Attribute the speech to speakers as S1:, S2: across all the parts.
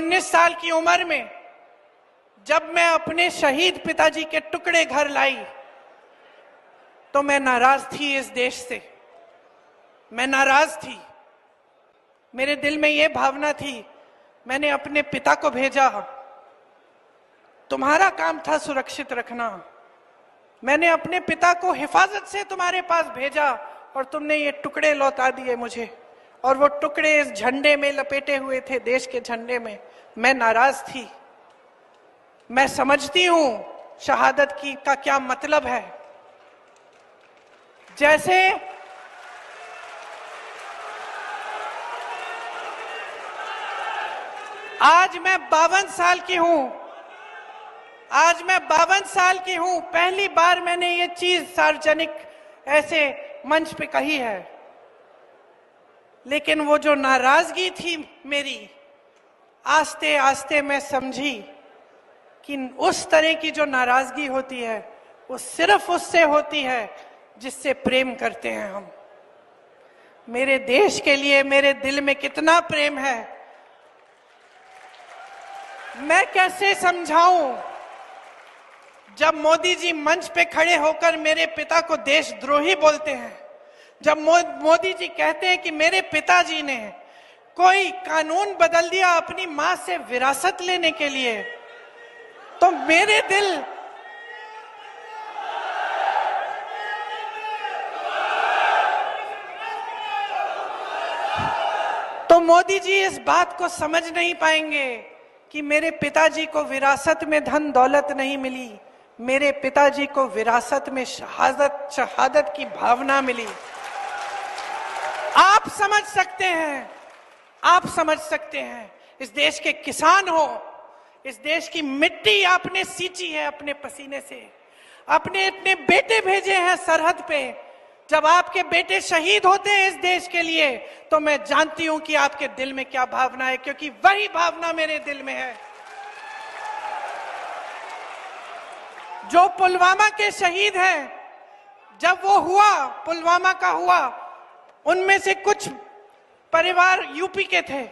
S1: 19 साल की उम्र में जब मैं अपने शहीद पिताजी के टुकड़े घर लाई तो मैं नाराज थी इस देश से। मैं नाराज थी। मेरे दिल में यह भावना थी, मैंने अपने पिता को भेजा, तुम्हारा काम था सुरक्षित रखना। मैंने अपने पिता को हिफाजत से तुम्हारे पास भेजा और तुमने ये टुकड़े लौटा दिए मुझे, और वो टुकड़े इस झंडे में लपेटे हुए थे, देश के झंडे में। मैं नाराज थी। मैं समझती हूं शहादत की का क्या मतलब है। जैसे आज मैं 52 साल की हूं, आज मैं 52 साल की हूं, पहली बार मैंने ये चीज सार्वजनिक ऐसे मंच पे कही है। लेकिन वो जो नाराजगी थी मेरी, आस्ते आस्ते मैं समझी कि उस तरह की जो नाराजगी होती है वो सिर्फ उससे होती है जिससे प्रेम करते हैं हम। मेरे देश के लिए मेरे दिल में कितना प्रेम है, मैं कैसे समझाऊं। जब मोदी जी मंच पे खड़े होकर मेरे पिता को देशद्रोही बोलते हैं, जब मोदी जी कहते हैं कि मेरे पिताजी ने कोई कानून बदल दिया अपनी मां से विरासत लेने के लिए, तो मेरे दिल तो मोदी जी इस बात को समझ नहीं पाएंगे कि मेरे पिताजी को विरासत में धन दौलत नहीं मिली, मेरे पिताजी को विरासत में शहादत की भावना मिली। आप समझ सकते हैं, आप समझ सकते हैं। इस देश के किसान हो, इस देश की मिट्टी आपने सींची है अपने पसीने से, अपने इतने बेटे भेजे हैं सरहद पे। जब आपके बेटे शहीद होते हैं इस देश के लिए, तो मैं जानती हूं कि आपके दिल में क्या भावना है, क्योंकि वही भावना मेरे दिल में है। जो पुलवामा के शहीद हैं, जब वो हुआ, पुलवामा का हुआ, उनमें से कुछ परिवार यूपी के थे।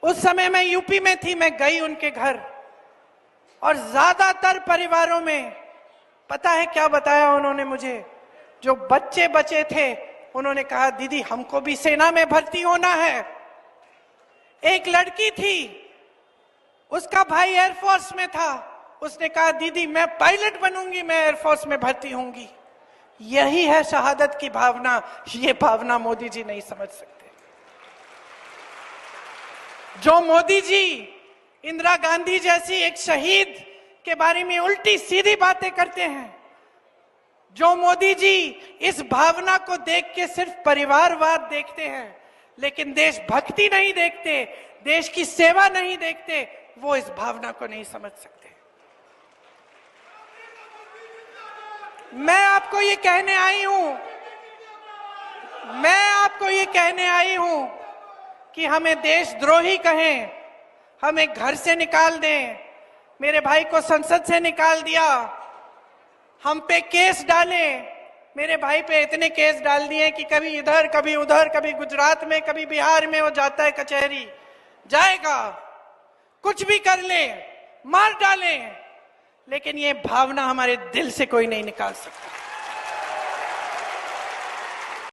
S1: उस समय मैं यूपी में थी, मैं गई उनके घर, और ज्यादातर परिवारों में पता है क्या बताया उन्होंने मुझे? जो बच्चे बचे थे उन्होंने कहा, दीदी हमको भी सेना में भर्ती होना है। एक लड़की थी, उसका भाई एयरफोर्स में था, उसने कहा दीदी मैं पायलट बनूंगी, मैं एयरफोर्स में भर्ती होंगी। यही है शहादत की भावना। ये भावना मोदी जी नहीं समझ सकते। जो मोदी जी इंदिरा गांधी जैसी एक शहीद के बारे में उल्टी सीधी बातें करते हैं, जो मोदी जी इस भावना को देख के सिर्फ परिवारवाद देखते हैं लेकिन देशभक्ति नहीं देखते, देश की सेवा नहीं देखते, वो इस भावना को नहीं समझ सकते। मैं आपको ये कहने आई हूं, मैं आपको ये कहने आई हूं कि हमें देशद्रोही कहें, हमें घर से निकाल दें, मेरे भाई को संसद से निकाल दिया, हम पे केस डाले, मेरे भाई पे इतने केस डाल दिए कि कभी इधर कभी उधर, कभी गुजरात में कभी बिहार में वो जाता है कचहरी, जाएगा, कुछ भी कर ले, मार डाले, लेकिन ये भावना हमारे दिल से कोई नहीं निकाल सकता।